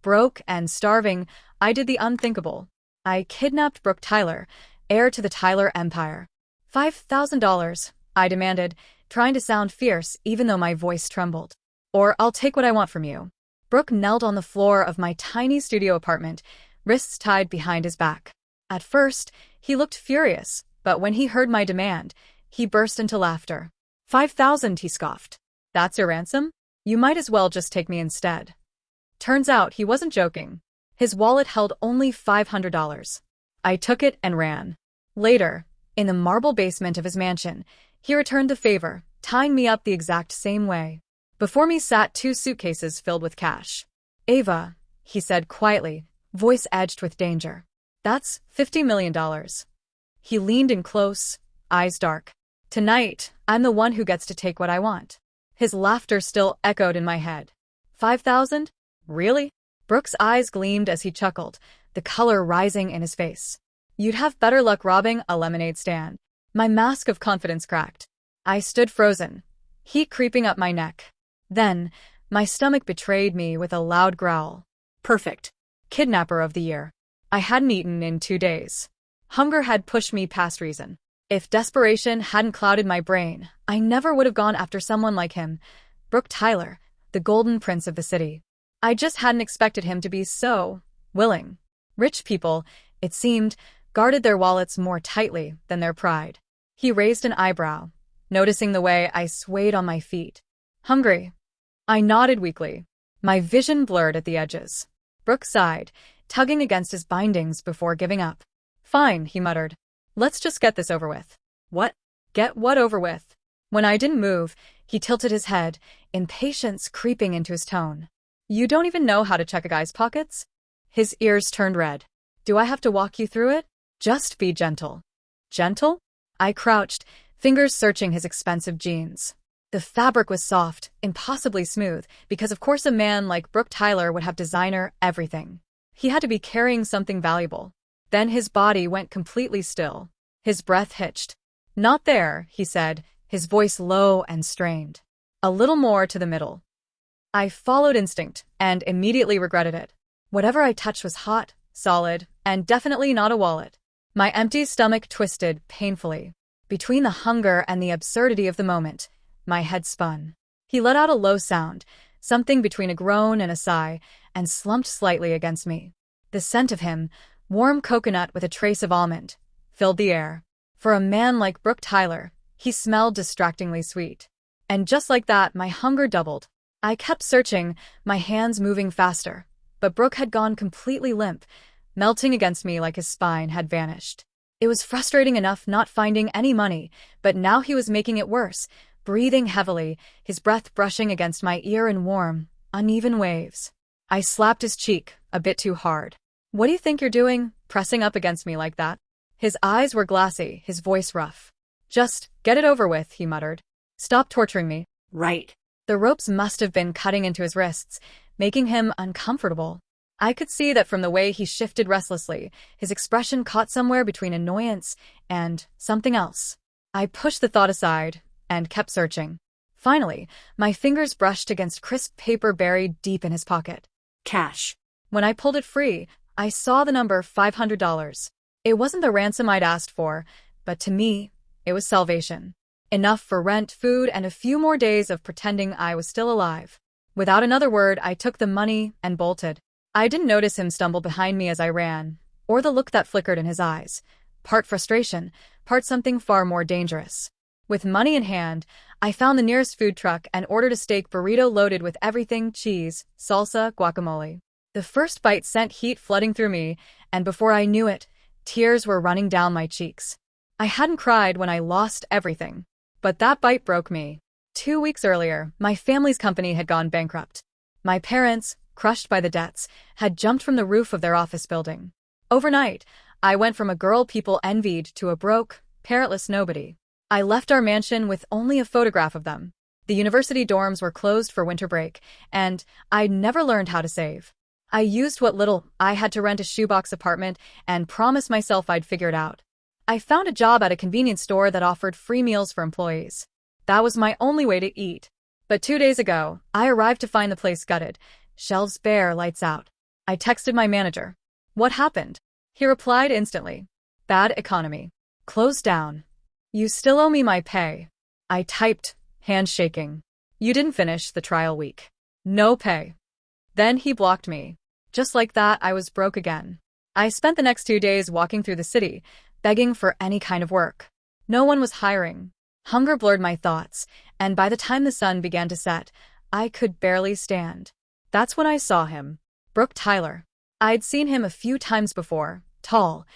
Broke and starving, I did the unthinkable. I kidnapped Brook Tyler, heir to the Tyler empire. $5,000, I demanded, trying to sound fierce even though my voice trembled. Or I'll take what I want from you. Brook knelt on the floor of my tiny studio apartment, wrists tied behind his back. At first, he looked furious, but when he heard my demand, he burst into laughter. 5,000, he scoffed. That's your ransom? You might as well just take me instead. Turns out he wasn't joking. His wallet held only $500. I took it and ran. Later, in the marble basement of his mansion, he returned the favor, tying me up the exact same way. Before me sat 2 suitcases filled with cash. Ava, he said quietly, voice edged with danger. That's $50 million. He leaned in close, eyes dark. Tonight, I'm the one who gets to take what I want. His laughter still echoed in my head. 5,000? Really? Brook's eyes gleamed as he chuckled, the color rising in his face. You'd have better luck robbing a lemonade stand. My mask of confidence cracked. I stood frozen, heat creeping up my neck. Then, my stomach betrayed me with a loud growl. Perfect. Kidnapper of the year. I hadn't eaten in 2 days. Hunger had pushed me past reason. If desperation hadn't clouded my brain, I never would have gone after someone like him, Brook Tyler, the golden prince of the city. I just hadn't expected him to be so willing. Rich people, it seemed, guarded their wallets more tightly than their pride. He raised an eyebrow, noticing the way I swayed on my feet. Hungry. I nodded weakly, my vision blurred at the edges. Brook sighed, tugging against his bindings before giving up. Fine, he muttered. Let's just get this over with. What? Get what over with? When I didn't move, he tilted his head, impatience creeping into his tone. You don't even know how to check a guy's pockets? His ears turned red. Do I have to walk you through it? Just be gentle. Gentle? I crouched, fingers searching his expensive jeans. The fabric was soft, impossibly smooth, because of course a man like Brook Tyler would have designer everything. He had to be carrying something valuable. Then his body went completely still. His breath hitched. Not there, he said, his voice low and strained. A little more to the middle. I followed instinct, and immediately regretted it. Whatever I touched was hot, solid, and definitely not a wallet. My empty stomach twisted painfully. Between the hunger and the absurdity of the moment, my head spun. He let out a low sound, something between a groan and a sigh, and slumped slightly against me. The scent of him, warm coconut with a trace of almond, filled the air. For a man like Brook Tyler, he smelled distractingly sweet. And just like that, my hunger doubled. I kept searching, my hands moving faster, but Brook had gone completely limp, melting against me like his spine had vanished. It was frustrating enough not finding any money, but now he was making it worse, breathing heavily, his breath brushing against my ear in warm, uneven waves. I slapped his cheek, a bit too hard. What do you think you're doing, pressing up against me like that? His eyes were glassy, his voice rough. Just get it over with, he muttered. Stop torturing me. Right. The ropes must have been cutting into his wrists, making him uncomfortable. I could see that from the way he shifted restlessly, his expression caught somewhere between annoyance and something else. I pushed the thought aside and kept searching. Finally, my fingers brushed against crisp paper buried deep in his pocket. Cash. When I pulled it free, I saw the number $500. It wasn't the ransom I'd asked for, but to me, it was salvation. Enough for rent, food, and a few more days of pretending I was still alive. Without another word, I took the money and bolted. I didn't notice him stumble behind me as I ran, or the look that flickered in his eyes. Part frustration, part something far more dangerous. With money in hand, I found the nearest food truck and ordered a steak burrito loaded with everything: cheese, salsa, guacamole. The first bite sent heat flooding through me, and before I knew it, tears were running down my cheeks. I hadn't cried when I lost everything, but that bite broke me. 2 weeks earlier, my family's company had gone bankrupt. My parents, crushed by the debts, had jumped from the roof of their office building. Overnight, I went from a girl people envied to a broke, parentless nobody. I left our mansion with only a photograph of them. The university dorms were closed for winter break, and I'd never learned how to save. I used what little I had to rent a shoebox apartment and promised myself I'd figure it out. I found a job at a convenience store that offered free meals for employees. That was my only way to eat. But 2 days ago, I arrived to find the place gutted, shelves bare, lights out. I texted my manager. What happened? He replied instantly. Bad economy. Closed down. You still owe me my pay. I typed, hand shaking. You didn't finish the trial week. No pay. Then he blocked me. Just like that, I was broke again. I spent the next 2 days walking through the city, begging for any kind of work. No one was hiring. Hunger blurred my thoughts, and by the time the sun began to set, I could barely stand. That's when I saw him. Brook Tyler. I'd seen him a few times before, tall,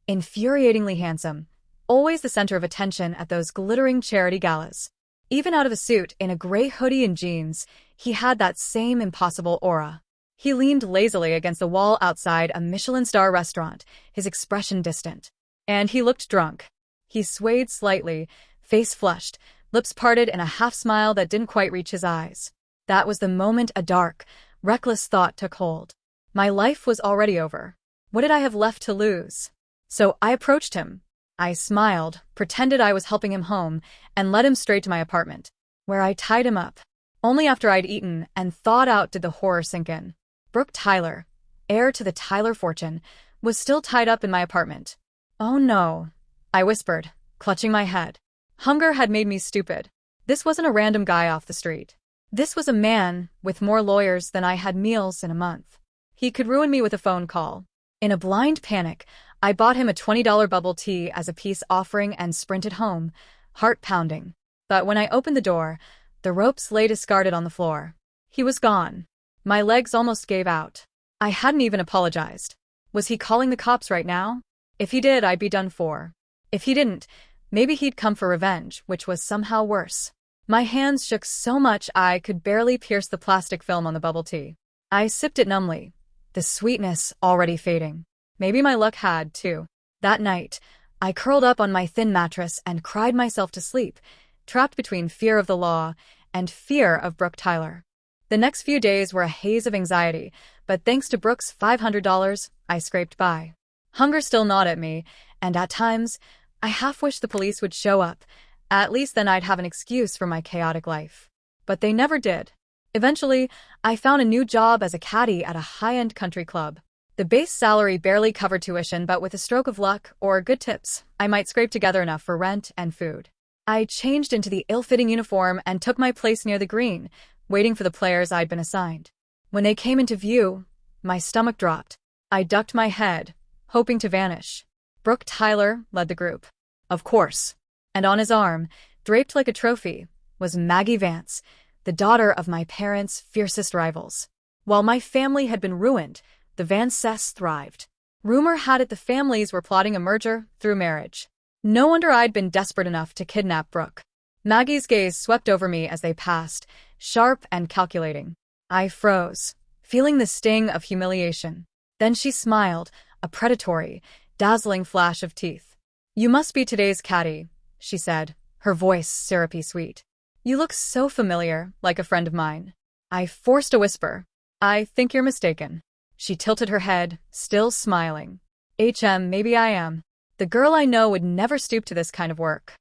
infuriatingly handsome, always the center of attention at those glittering charity galas. Even out of a suit, in a gray hoodie and jeans, he had that same impossible aura. He leaned lazily against the wall outside a Michelin-star restaurant, his expression distant. And he looked drunk. He swayed slightly, face flushed, lips parted in a half-smile that didn't quite reach his eyes. That was the moment a dark, reckless thought took hold. My life was already over. What did I have left to lose? So I approached him. I smiled, pretended I was helping him home, and led him straight to my apartment, where I tied him up. Only after I'd eaten and thawed out did the horror sink in. Brook Tyler, heir to the Tyler fortune, was still tied up in my apartment. Oh no, I whispered, clutching my head. Hunger had made me stupid. This wasn't a random guy off the street. This was a man with more lawyers than I had meals in a month. He could ruin me with a phone call. In a blind panic, I bought him a $20 bubble tea as a peace offering and sprinted home, heart pounding. But when I opened the door, the ropes lay discarded on the floor. He was gone. My legs almost gave out. I hadn't even apologized. Was he calling the cops right now? If he did, I'd be done for. If he didn't, maybe he'd come for revenge, which was somehow worse. My hands shook so much I could barely pierce the plastic film on the bubble tea. I sipped it numbly, the sweetness already fading. Maybe my luck had, too. That night, I curled up on my thin mattress and cried myself to sleep, trapped between fear of the law and fear of Brook Tyler. The next few days were a haze of anxiety, but thanks to Brook's $500, I scraped by. Hunger still gnawed at me, and at times, I half wished the police would show up. At least then I'd have an excuse for my chaotic life. But they never did. Eventually, I found a new job as a caddy at a high-end country club. The base salary barely covered tuition, but with a stroke of luck or good tips, I might scrape together enough for rent and food. I changed into the ill-fitting uniform and took my place near the green, waiting for the players I'd been assigned. When they came into view, my stomach dropped. I ducked my head, hoping to vanish. Brook Tyler led the group. Of course. And on his arm, draped like a trophy, was Maggie Vance, the daughter of my parents' fiercest rivals. While my family had been ruined, the Vances thrived. Rumor had it the families were plotting a merger through marriage. No wonder I'd been desperate enough to kidnap Brook. Maggie's gaze swept over me as they passed, sharp and calculating. I froze, feeling the sting of humiliation. Then she smiled, a predatory, dazzling flash of teeth. You must be today's caddy, she said, her voice syrupy sweet. You look so familiar, like a friend of mine. I forced a whisper. I think you're mistaken. She tilted her head, still smiling. Maybe I am. The girl I know would never stoop to this kind of work.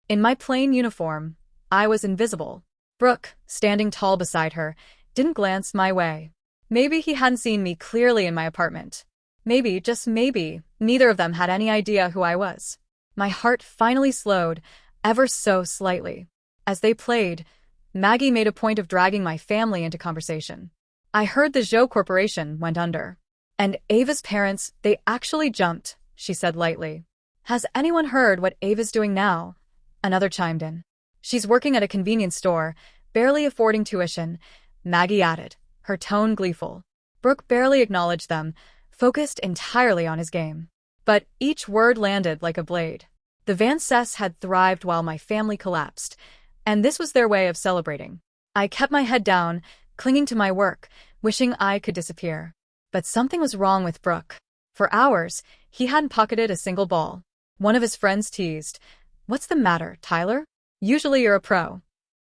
In my plain uniform, I was invisible. Brook, standing tall beside her, didn't glance my way. Maybe he hadn't seen me clearly in my apartment. Maybe, just maybe, neither of them had any idea who I was. My heart finally slowed, ever so slightly. As they played, Maggie made a point of dragging my family into conversation. I heard the Zhou Corporation went under. And Ava's parents, they actually jumped, she said lightly. Has anyone heard what Ava's doing now? Another chimed in. She's working at a convenience store, barely affording tuition, Maggie added, her tone gleeful. Brook barely acknowledged them, focused entirely on his game. But each word landed like a blade. The Vances had thrived while my family collapsed, and this was their way of celebrating. I kept my head down, clinging to my work, wishing I could disappear. But something was wrong with Brook. For hours, he hadn't pocketed a single ball. One of his friends teased, "What's the matter, Tyler? Usually you're a pro."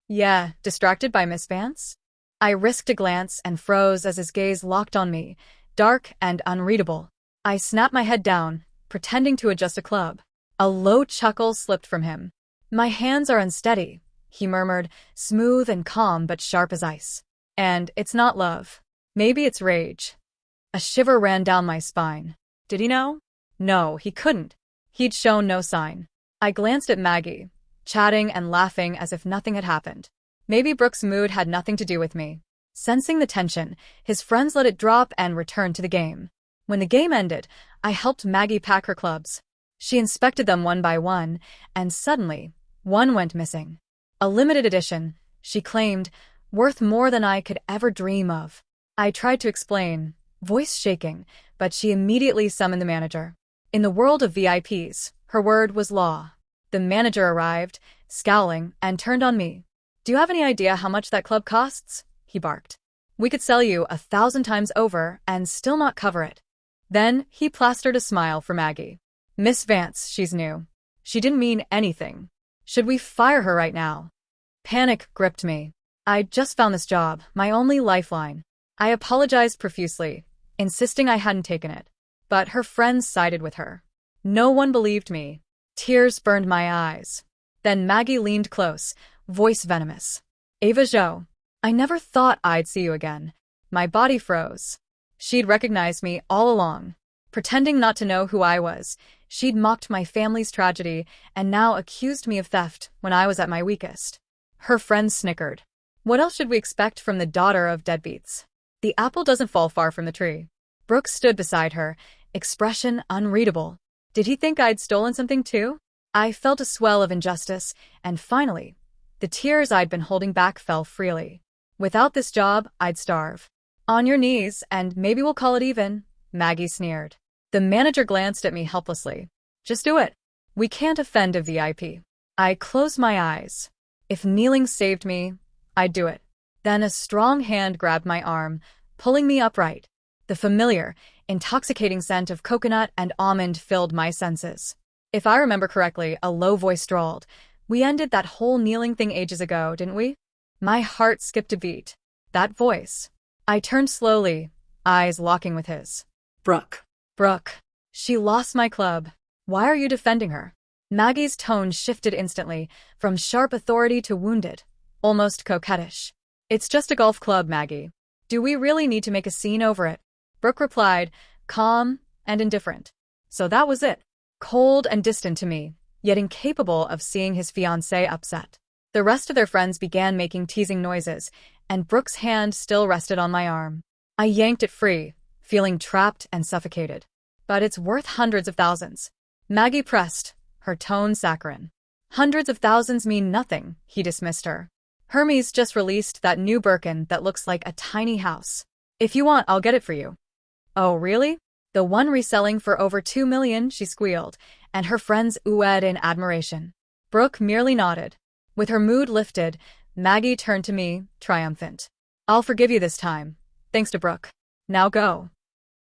Yeah, distracted by Miss Vance? I risked a glance and froze as his gaze locked on me, dark and unreadable. I snapped my head down, pretending to adjust a club. A low chuckle slipped from him. "My hands are unsteady," he murmured, smooth and calm but sharp as ice. "And it's not love. Maybe it's rage." A shiver ran down my spine. Did he know? No, he couldn't. He'd shown no sign. I glanced at Maggie, chatting and laughing as if nothing had happened. Maybe Brook's mood had nothing to do with me. Sensing the tension, his friends let it drop and returned to the game. When the game ended, I helped Maggie pack her clubs. She inspected them one by one, and suddenly, one went missing. A limited edition, she claimed, worth more than I could ever dream of. I tried to explain, voice shaking, but she immediately summoned the manager. In the world of VIPs, her word was law. The manager arrived, scowling, and turned on me. "Do you have any idea how much that club costs?" he barked. "We could sell you 1,000 times over and still not cover it." Then he plastered a smile for Maggie. "Miss Vance, she's new. She didn't mean anything. Should we fire her right now?" Panic gripped me. I'd just found this job, my only lifeline. I apologized profusely, insisting I hadn't taken it. But her friends sided with her. No one believed me. Tears burned my eyes. Then Maggie leaned close, voice venomous. "Ava Jo, I never thought I'd see you again." My body froze. She'd recognized me all along. Pretending not to know who I was, she'd mocked my family's tragedy and now accused me of theft when I was at my weakest. Her friends snickered. What else should we expect from the daughter of deadbeats? The apple doesn't fall far from the tree. Brook stood beside her, expression unreadable. Did he think I'd stolen something too? I felt a swell of injustice, and finally, the tears I'd been holding back fell freely. Without this job, I'd starve. "On your knees, and maybe we'll call it even," Maggie sneered. The manager glanced at me helplessly. "Just do it. We can't offend a VIP." I closed my eyes. If kneeling saved me, I'd do it. Then a strong hand grabbed my arm, pulling me upright. The familiar, intoxicating scent of coconut and almond filled my senses. If I remember correctly, a low voice drawled, "We ended that whole kneeling thing ages ago, didn't we?" My heart skipped a beat. That voice. I turned slowly, eyes locking with his. Brook. "Brook. She lost my club. Why are you defending her?" Maggie's tone shifted instantly, from sharp authority to wounded, almost coquettish. "It's just a golf club, Maggie. Do we really need to make a scene over it?" Brook replied, calm and indifferent. So that was it. Cold and distant to me, yet incapable of seeing his fiancée upset. The rest of their friends began making teasing noises, and Brook's hand still rested on my arm. I yanked it free, feeling trapped and suffocated. "But it's worth hundreds of thousands." Maggie pressed, her tone saccharine. "Hundreds of thousands mean nothing," he dismissed her. "Hermes just released that new Birkin that looks like a tiny house. If you want, I'll get it for you." "Oh, really?" "The one reselling for over 2 million, she squealed, and her friends oohed in admiration. Brook merely nodded. With her mood lifted, Maggie turned to me, triumphant. "I'll forgive you this time. Thanks to Brook. Now go."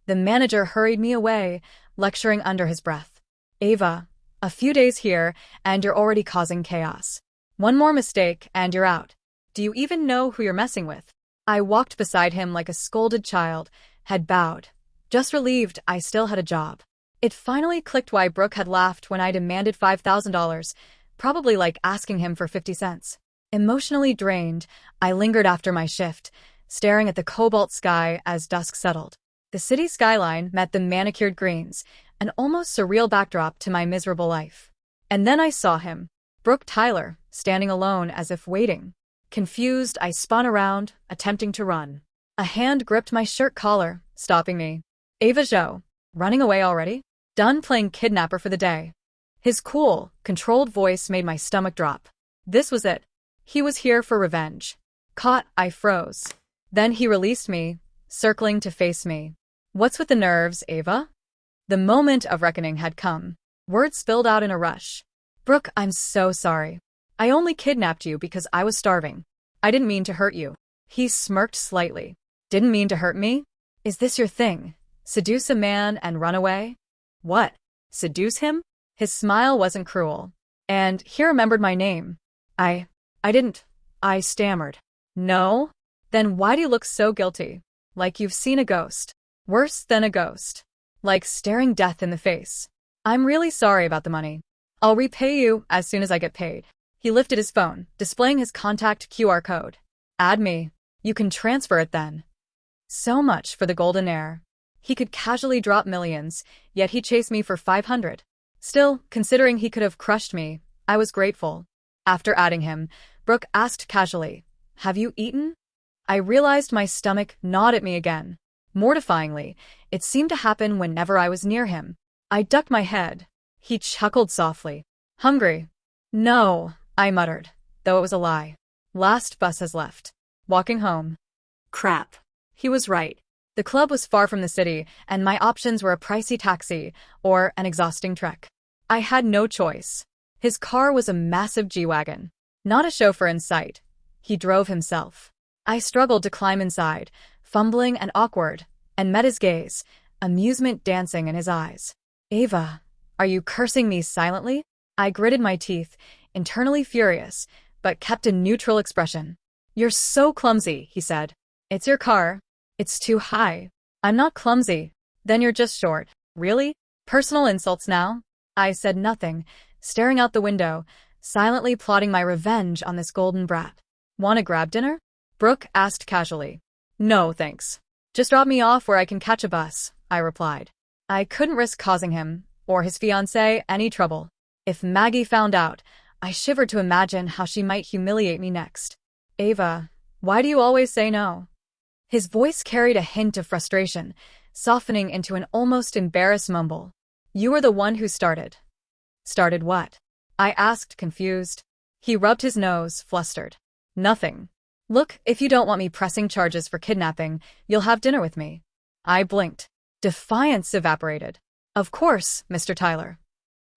The manager hurried me away, lecturing under his breath. "Ava, a few days here, and you're already causing chaos. One more mistake, and you're out. Do you even know who you're messing with?" I walked beside him like a scolded child, head bowed, just relieved I still had a job. It finally clicked why Brook had laughed when I demanded $5,000, probably like asking him for 50 cents. Emotionally drained, I lingered after my shift, staring at the cobalt sky as dusk settled. The city skyline met the manicured greens, an almost surreal backdrop to my miserable life. And then I saw him, Brook Tyler, standing alone as if waiting. Confused, I spun around, attempting to run. A hand gripped my shirt collar, stopping me. "Ava Jo, running away already? Done playing kidnapper for the day." His cool, controlled voice made my stomach drop. This was it. He was here for revenge. Caught, I froze. Then he released me, circling to face me. "What's with the nerves, Ava?" The moment of reckoning had come. Words spilled out in a rush. "Brook, I'm so sorry. I only kidnapped you because I was starving. I didn't mean to hurt you." He smirked slightly. "Didn't mean to hurt me? Is this your thing? Seduce a man and run away?" "What? Seduce him?" His smile wasn't cruel. And he remembered my name. I didn't. I stammered. "No? Then why do you look so guilty? Like you've seen a ghost. Worse than a ghost. Like staring death in the face." "I'm really sorry about the money. I'll repay you as soon as I get paid." He lifted his phone, displaying his contact QR code. "Add me. You can transfer it then." So much for the golden heir. He could casually drop millions, yet he chased me for 500. Still, considering he could have crushed me, I was grateful. After adding him, Brook asked casually, "Have you eaten?" I realized my stomach gnawed at me again. Mortifyingly, it seemed to happen whenever I was near him. I ducked my head. He chuckled softly. "Hungry?" "No," I muttered, though it was a lie. "Last bus has left. Walking home." Crap. He was right. The club was far from the city, and my options were a pricey taxi or an exhausting trek. I had no choice. His car was a massive G-Wagon. Not a chauffeur in sight. He drove himself. I struggled to climb inside, fumbling and awkward, and met his gaze, amusement dancing in his eyes. "Ava, are you cursing me silently?" I gritted my teeth, internally furious, but kept a neutral expression. "You're so clumsy," he said. "It's your car. It's too high." "I'm not clumsy." "Then you're just short." "Really? Personal insults now?" I said nothing, staring out the window, silently plotting my revenge on this golden brat. "Want to grab dinner?" Brook asked casually. "No, thanks. Just drop me off where I can catch a bus," I replied. I couldn't risk causing him, or his fiancée, any trouble. If Maggie found out, I shivered to imagine how she might humiliate me next. "Ava, why do you always say no?" His voice carried a hint of frustration, softening into an almost embarrassed mumble. "You were the one who started." "Started what?" I asked, confused. He rubbed his nose, flustered. "Nothing. Look, if you don't want me pressing charges for kidnapping, you'll have dinner with me." I blinked. Defiance evaporated. "Of course, Mr. Tyler."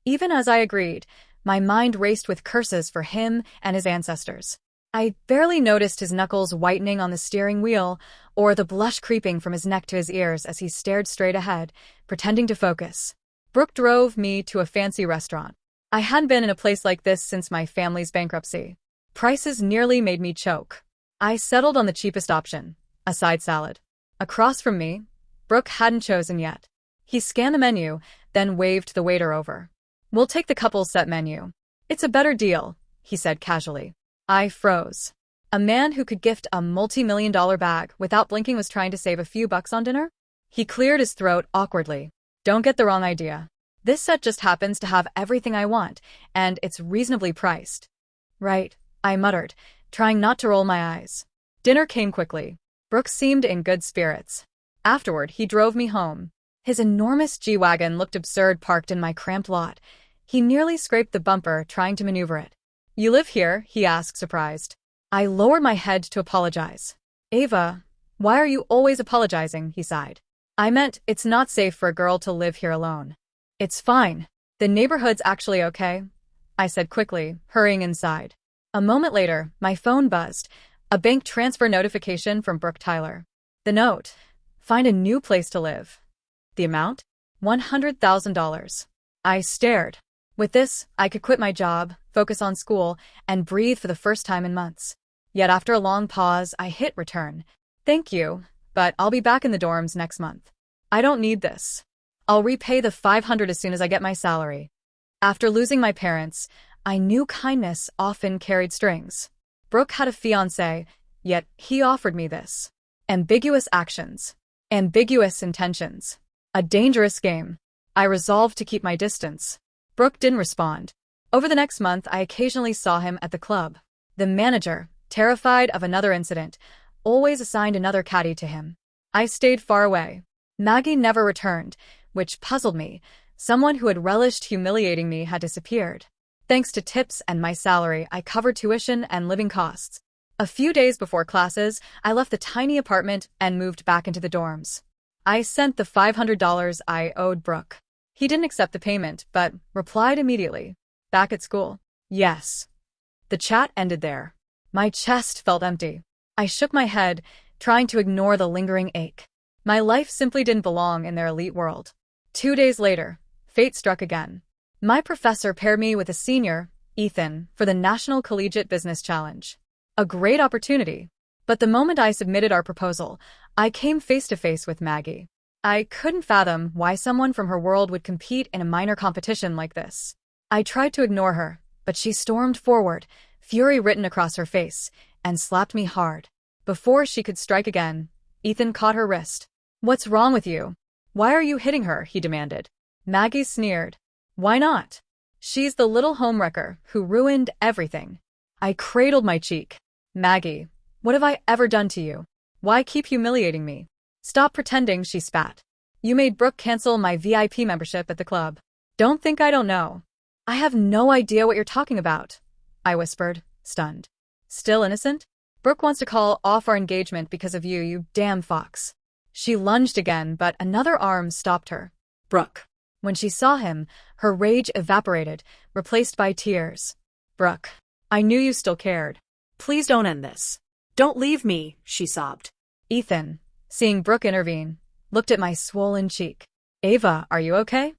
Even as I agreed, my mind raced with curses for him and his ancestors. I barely noticed his knuckles whitening on the steering wheel or the blush creeping from his neck to his ears as he stared straight ahead, pretending to focus. Brook drove me to a fancy restaurant. I hadn't been in a place like this since my family's bankruptcy. Prices nearly made me choke. I settled on the cheapest option, a side salad. Across from me, Brook hadn't chosen yet. He scanned the menu, then waved the waiter over. "We'll take the couple's set menu. It's a better deal," he said casually. I froze. A man who could gift a multi-million-dollar bag without blinking was trying to save a few bucks on dinner? He cleared his throat awkwardly. "Don't get the wrong idea. This set just happens to have everything I want, and it's reasonably priced." "Right," I muttered, trying not to roll my eyes. Dinner came quickly. Brook seemed in good spirits. Afterward, he drove me home. His enormous G-Wagon looked absurd parked in my cramped lot. He nearly scraped the bumper trying to maneuver it. "You live here?" he asked, surprised. I lowered my head to apologize. "Ava, why are you always apologizing?" he sighed. "I meant it's not safe for a girl to live here alone." "It's fine. The neighborhood's actually okay," I said quickly, hurrying inside. A moment later, my phone buzzed, a bank transfer notification from Brook Tyler. The note: "Find a new place to live." The amount? $100,000. I stared. With this, I could quit my job, focus on school, and breathe for the first time in months. Yet after a long pause, I hit return. "Thank you, but I'll be back in the dorms next month. I don't need this. I'll repay the $500 as soon as I get my salary." After losing my parents, I knew kindness often carried strings. Brook had a fiancé, yet he offered me this. Ambiguous actions. Ambiguous intentions. A dangerous game. I resolved to keep my distance. Brook didn't respond. Over the next month, I occasionally saw him at the club. The manager, terrified of another incident, always assigned another caddy to him. I stayed far away. Maggie never returned, which puzzled me. Someone who had relished humiliating me had disappeared. Thanks to tips and my salary, I covered tuition and living costs. A few days before classes, I left the tiny apartment and moved back into the dorms. I sent the $500 I owed Brook. He didn't accept the payment, but replied immediately. "Back at school?" "Yes." The chat ended there. My chest felt empty. I shook my head, trying to ignore the lingering ache. My life simply didn't belong in their elite world. 2 days later, fate struck again. My professor paired me with a senior, Ethan, for the National Collegiate Business Challenge. A great opportunity. But the moment I submitted our proposal, I came face to face with Maggie. I couldn't fathom why someone from her world would compete in a minor competition like this. I tried to ignore her, but she stormed forward, fury written across her face, and slapped me hard. Before she could strike again, Ethan caught her wrist. "What's wrong with you?" Why are you hitting her? He demanded. Maggie sneered. Why not? She's the little homewrecker who ruined everything. I cradled my cheek. Maggie, what have I ever done to you? Why keep humiliating me? Stop pretending, she spat. You made Brooke cancel my VIP membership at the club. Don't think I don't know. I have no idea what you're talking about, I whispered, stunned. Still innocent? Brooke wants to call off our engagement because of you, you damn fox. She lunged again, but another arm stopped her. Brooke. When she saw him, her rage evaporated, replaced by tears. Brooke, I knew you still cared. Please don't end this. Don't leave me, she sobbed. Ethan, seeing Brooke intervene, looked at my swollen cheek. Ava, are you okay?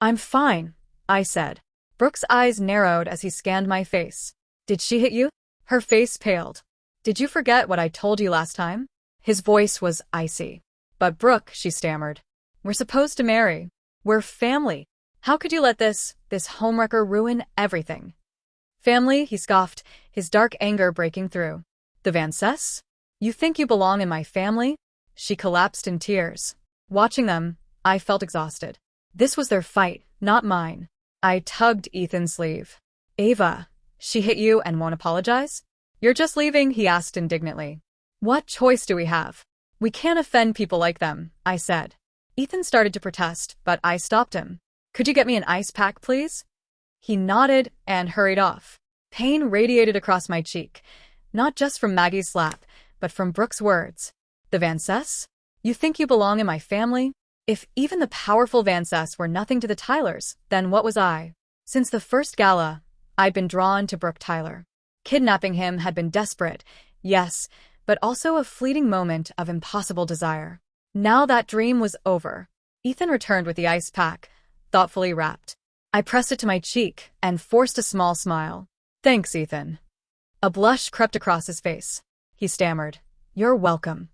I'm fine, I said. Brooke's eyes narrowed as he scanned my face. Did she hit you? Her face paled. Did you forget what I told you last time? His voice was icy. But Brooke, she stammered. We're supposed to marry. We're family. How could you let this homewrecker ruin everything? Family, he scoffed, his dark anger breaking through. The Vances? You think you belong in my family? She collapsed in tears. Watching them, I felt exhausted. This was their fight, not mine. I tugged Ethan's sleeve. Ava, she hit you and won't apologize? You're just leaving, he asked indignantly. What choice do we have? We can't offend people like them, I said. Ethan started to protest, but I stopped him. Could you get me an ice pack, please? He nodded and hurried off. Pain radiated across my cheek, not just from Maggie's slap, but from Brooke's words. The Vances? You think you belong in my family? If even the powerful Vances were nothing to the Tylers, then what was I? Since the first gala, I'd been drawn to Brook Tyler. Kidnapping him had been desperate, yes, but also a fleeting moment of impossible desire. Now that dream was over. Ethan returned with the ice pack, thoughtfully wrapped. I pressed it to my cheek and forced a small smile. Thanks, Ethan. A blush crept across his face. He stammered, You're welcome.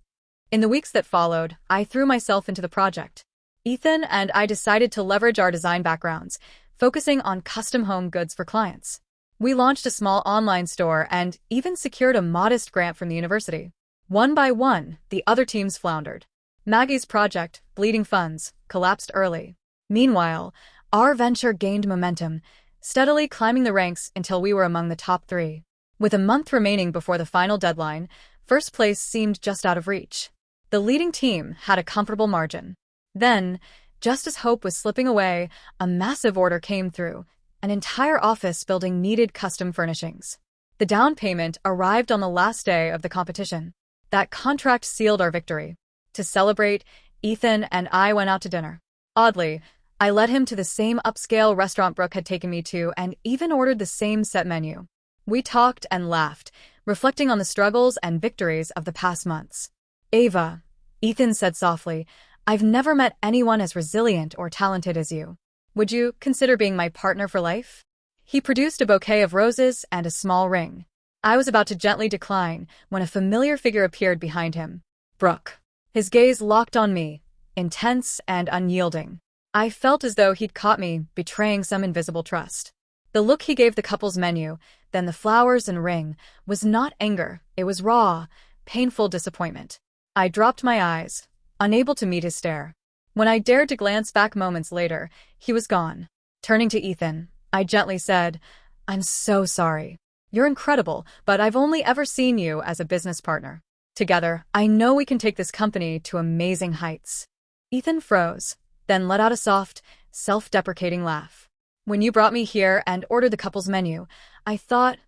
In the weeks that followed, I threw myself into the project. Ethan and I decided to leverage our design backgrounds, focusing on custom home goods for clients. We launched a small online store and even secured a modest grant from the university. One by one, the other teams floundered. Maggie's project, Bleeding Funds, collapsed early. Meanwhile, our venture gained momentum, steadily climbing the ranks until we were among the top 3. With a month remaining before the final deadline, first place seemed just out of reach. The leading team had a comfortable margin. Then, just as hope was slipping away, a massive order came through. An entire office building needed custom furnishings. The down payment arrived on the last day of the competition. That contract sealed our victory. To celebrate, Ethan and I went out to dinner. Oddly, I led him to the same upscale restaurant Brooke had taken me to and even ordered the same set menu. We talked and laughed, reflecting on the struggles and victories of the past months. Ava, Ethan said softly, I've never met anyone as resilient or talented as you. Would you consider being my partner for life? He produced a bouquet of roses and a small ring. I was about to gently decline when a familiar figure appeared behind him. Brooke. His gaze locked on me, intense and unyielding. I felt as though he'd caught me betraying some invisible trust. The look he gave the couple's menu, then the flowers and ring, was not anger. It was raw, painful disappointment. I dropped my eyes, unable to meet his stare. When I dared to glance back moments later, he was gone. Turning to Ethan, I gently said, I'm so sorry. You're incredible, but I've only ever seen you as a business partner. Together, I know we can take this company to amazing heights. Ethan froze, then let out a soft, self-deprecating laugh. When you brought me here and ordered the couple's menu, I thought,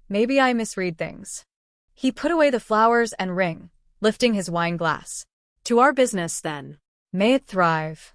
maybe I misread things. He put away the flowers and ring, lifting his wine glass. To our business, then. May it thrive.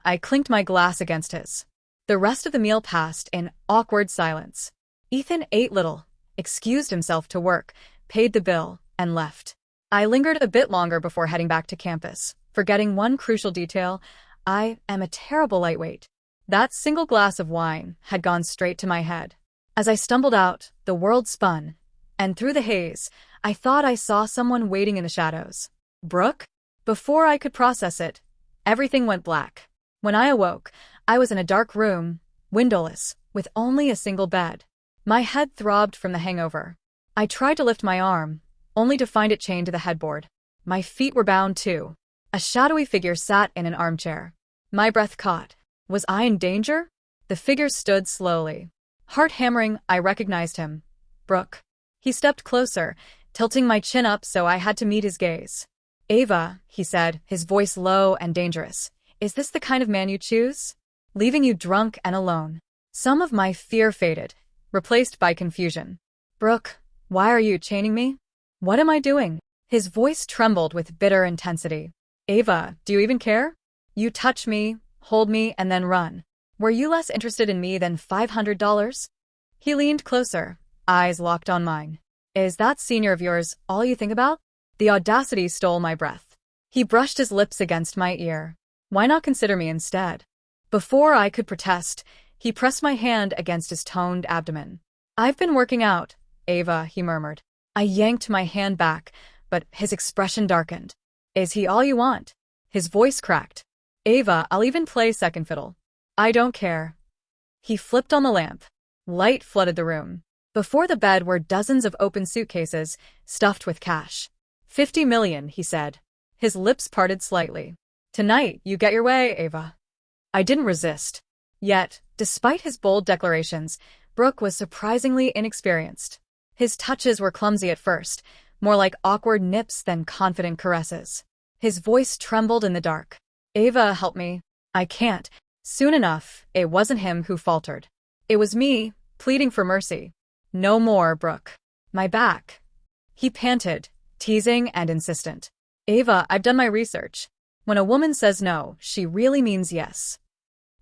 I clinked my glass against his. The rest of the meal passed in awkward silence. Ethan ate little, excused himself to work, paid the bill, and left. I lingered a bit longer before heading back to campus, forgetting one crucial detail. I am a terrible lightweight. That single glass of wine had gone straight to my head. As I stumbled out, the world spun, and through the haze, I thought I saw someone waiting in the shadows. Brooke? Before I could process it, everything went black. When I awoke, I was in a dark room, windowless, with only a single bed. My head throbbed from the hangover. I tried to lift my arm, only to find it chained to the headboard. My feet were bound too. A shadowy figure sat in an armchair. My breath caught. Was I in danger? The figure stood slowly. Heart hammering, I recognized him. Brook. He stepped closer, tilting my chin up so I had to meet his gaze. Ava, he said, his voice low and dangerous. Is this the kind of man you choose? Leaving you drunk and alone. Some of my fear faded, replaced by confusion. Brook, why are you chaining me? What am I doing? His voice trembled with bitter intensity. Ava, do you even care? You touch me, hold me, and then run. Were you less interested in me than $500? He leaned closer, eyes locked on mine. Is that senior of yours all you think about? The audacity stole my breath. He brushed his lips against my ear. Why not consider me instead? Before I could protest, he pressed my hand against his toned abdomen. I've been working out, Ava, he murmured. I yanked my hand back, but his expression darkened. Is he all you want? His voice cracked. Ava, I'll even play second fiddle. I don't care. He flipped on the lamp. Light flooded the room. Before the bed were dozens of open suitcases, stuffed with cash. 50 million, he said. His lips parted slightly. Tonight, you get your way, Ava. I didn't resist. Yet, despite his bold declarations, Brook was surprisingly inexperienced. His touches were clumsy at first, more like awkward nips than confident caresses. His voice trembled in the dark. Ava, help me. I can't. Soon enough, it wasn't him who faltered. It was me, pleading for mercy. No more, Brook. My back. He panted, teasing and insistent. Ava, I've done my research. When a woman says no, she really means yes.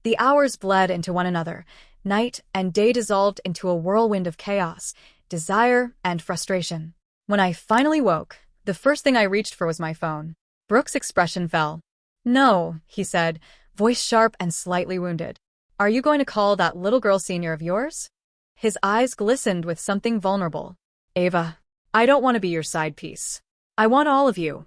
The hours bled into one another. Night and day dissolved into a whirlwind of chaos, desire, and frustration. When I finally woke, the first thing I reached for was my phone. Brook's expression fell. No, he said, voice sharp and slightly wounded. Are you going to call that little girl senior of yours? His eyes glistened with something vulnerable. Ava, I don't want to be your side piece. I want all of you.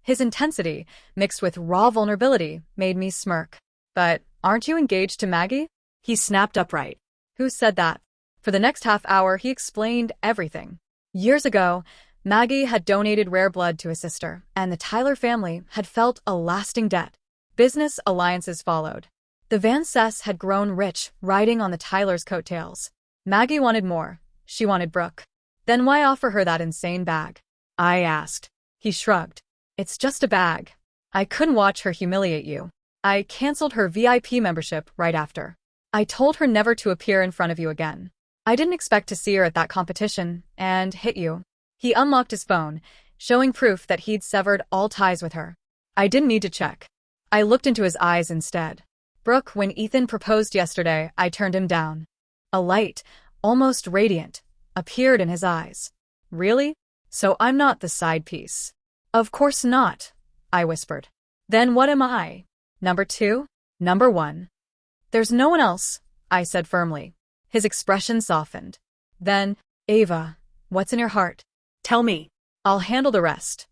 His intensity, mixed with raw vulnerability, made me smirk. But aren't you engaged to Maggie? He snapped upright. Who said that? For the next half hour, he explained everything. Years ago, Maggie had donated rare blood to his sister, and the Tyler family had felt a lasting debt. Business alliances followed. The Van Cess had grown rich, riding on the Tylers' coattails. Maggie wanted more. She wanted Brook. Then why offer her that insane bag? I asked. He shrugged. It's just a bag. I couldn't watch her humiliate you. I canceled her VIP membership right after. I told her never to appear in front of you again. I didn't expect to see her at that competition, and hit you. He unlocked his phone, showing proof that he'd severed all ties with her. I didn't need to check. I looked into his eyes instead. Brook, when Ethan proposed yesterday, I turned him down. A light, almost radiant, appeared in his eyes. Really? So I'm not the side piece? Of course not, I whispered. Then what am I? Number 2? Number 1? There's no one else, I said firmly. His expression softened. Then, Ava, what's in your heart? Tell me. I'll handle the rest.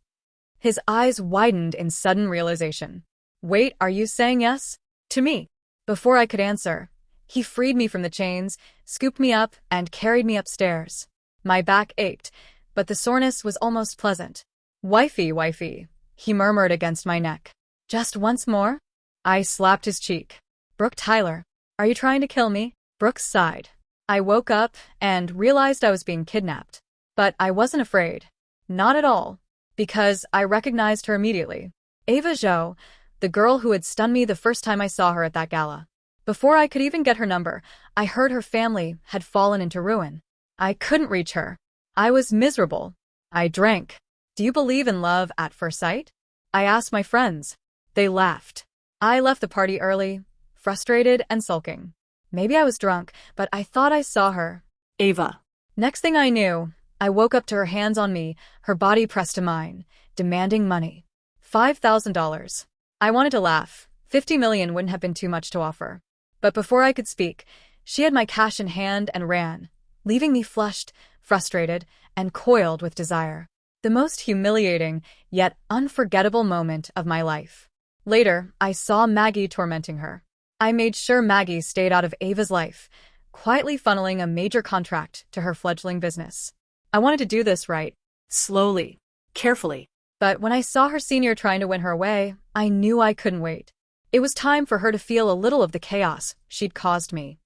His eyes widened in sudden realization. Wait, are you saying yes? To me? Before I could answer, he freed me from the chains, scooped me up, and carried me upstairs. My back ached, but the soreness was almost pleasant. Wifey, he murmured against my neck. Just once more? I slapped his cheek. Brook Tyler, are you trying to kill me? Brook sighed. I woke up and realized I was being kidnapped. But I wasn't afraid. Not at all. Because I recognized her immediately. Ava Zhou, the girl who had stunned me the first time I saw her at that gala. Before I could even get her number, I heard her family had fallen into ruin. I couldn't reach her. I was miserable. I drank. Do you believe in love at first sight? I asked my friends. They laughed. I left the party early, frustrated and sulking. Maybe I was drunk, but I thought I saw her. Ava. Next thing I knew, I woke up to her hands on me, her body pressed to mine, demanding money. $5,000. I wanted to laugh. 50 million wouldn't have been too much to offer. But before I could speak, she had my cash in hand and ran, leaving me flushed, frustrated, and coiled with desire. The most humiliating, yet unforgettable moment of my life. Later, I saw Maggie tormenting her. I made sure Maggie stayed out of Ava's life, quietly funneling a major contract to her fledgling business. I wanted to do this right. Slowly. Carefully. But when I saw her senior trying to win her away, I knew I couldn't wait. It was time for her to feel a little of the chaos she'd caused me.